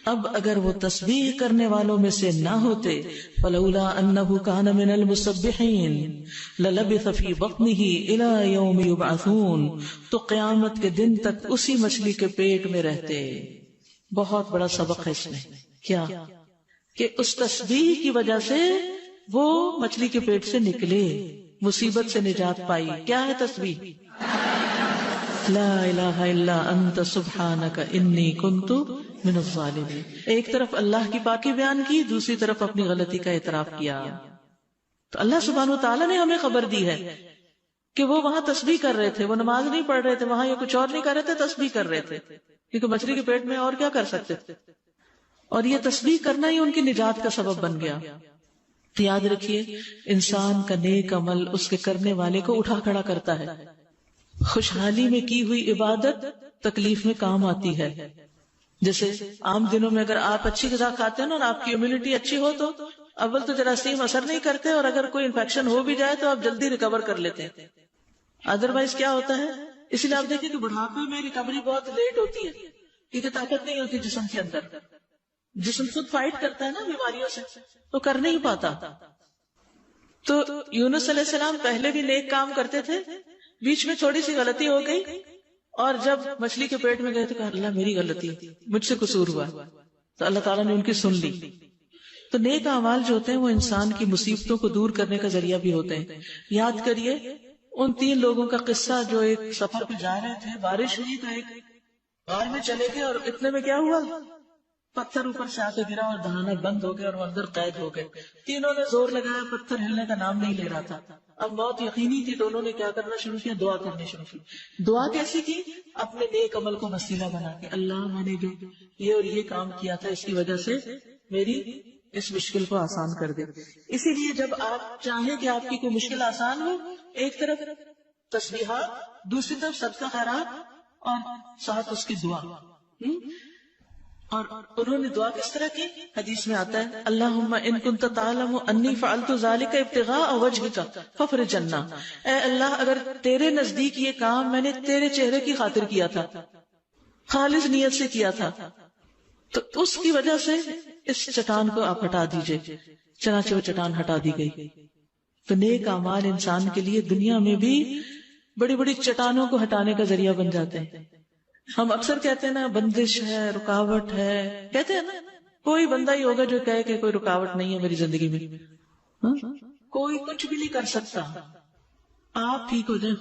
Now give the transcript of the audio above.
اب اگر وہ تسبیح کرنے والوں میں سے نہ ہوتے فلولا انہ کان من المسبحین للبث فی بطنہ الی یوم یبعثون، تو قیامت کے دن تک اسی مچھلی کے پیٹ میں رہتے. بہت بڑا سبق ہے اس میں. کیا کہ اس تسبیح کی وجہ سے وہ مچھلی کے پیٹ سے نکلے، مصیبت سے نجات پائی. کیا ہے تسبیح؟ لا الہ الا انت سبحانک انی کنت من الظالمین. ایک طرف اللہ کی پاکی بیان کی، دوسری طرف اپنی غلطی کا اعتراف کیا. تو اللہ سبحانہ وتعالی نے ہمیں خبر دی ہے کہ وہ وہاں تسبیح کر رہے تھے، وہ نماز نہیں پڑھ رہے تھے وہاں، یا کچھ اور نہیں کر رہے تھے، تسبیح کر رہے تھے، کیونکہ مچھلی کے پیٹ میں اور کیا کر سکتے تھے. اور یہ تسبیح کرنا ہی ان کی نجات کا سبب بن گیا. تو یاد رکھیے، انسان کا نیک عمل اس کے کرنے والے کو اٹھا کھڑا کرتا ہے. خوشحالی میں کی ہوئی عبادت تکلیف میں کام آتی ہے. جیسے عام دنوں میں اگر آپ اچھی غذا کھاتے ہیں نا اور آپ کی امیونٹی اچھی ہو تو اول تو جراثیم اثر نہیں کرتے، اور اگر کوئی انفیکشن ہو بھی جائے تو آپ جلدی ریکور کر لیتے ہیں. ادروائز کیا ہوتا ہے، اسی لیے آپ دیکھیں کہ بڑھاپے میں ریکوری بہت لیٹ ہوتی ہے، کیونکہ طاقت نہیں ہوتی جسم کے اندر. جسم خود فائٹ کرتا ہے نا بیماریوں سے، تو کر نہیں پاتا. تو یونس علیہ السلام پہلے بھی نیک کام کرتے تھے، بیچ میں تھوڑی سی غلطی ہو گئی، اور جب مچھلی کے پیٹ میں گئے تو کہا اللہ میری غلطی، مجھ سے قصور ہوا. تو اللہ تعالیٰ نے ان کی سن لی. تو نیک اعمال جو ہوتے ہیں وہ انسان کی مصیبتوں کو دور کرنے کا ذریعہ بھی ہوتے ہیں. یاد کریے ان 3 لوگوں کا قصہ جو ایک سفر پہ جا رہے تھے، بارش ہوئی تو ایک غار میں چلے گئے، اور اتنے میں کیا ہوا، پتھر اوپر سے آ کے گرا اور دہانا بند ہو گیا اور وہ اندر قید ہو گئے. تینوں نے زور لگایا، پتھر ہلنے کا نام نہیں لے رہا تھا. اب موت یقینی تھی، تو انہوں نے کیا کرنا شروع کیا، دعا کرنی شروع کی. دعا کیسی کی، اپنے نیک عمل کو وسیلہ بنا کے، اللہ میں نے جو یہ اور یہ کام کیا تھا اس کی وجہ سے میری اس مشکل کو آسان کر دے. اسی لیے جب آپ چاہیں کہ آپ کی کوئی مشکل آسان ہو، ایک طرف تسبیحات، دوسری طرف صدقہ خیرات، اور ساتھ اس کی دعا. اور انہوں نے دعا کس طرح کی، حدیث میں آتا ہے اللہم ان کنت تعلم انی فعلت ذلک ابتغاء وجہک فافرج عنا. اے اللہ اگر تیرے نزدیک یہ کام میں نے تیرے چہرے کی خاطر کیا تھا، خالص نیت سے کیا تھا، تو اس کی وجہ سے اس چٹان کو آپ ہٹا دیجئے. چنانچہ وہ چٹان ہٹا دی گئی. تو نیک اعمال انسان کے لیے دنیا میں بھی بڑی بڑی چٹانوں کو ہٹانے کا ذریعہ بن جاتے ہیں. ہم اکثر کہتے ہیں نا بندش ہے، رکاوٹ ہے، کہتے ہیں نا، کوئی بندہ ہی ہوگا جو کہے کہ کوئی رکاوٹ نہیں ہے میری زندگی میں. کوئی کچھ بھی نہیں کر سکتا. آپ ٹھیک ہو جائیں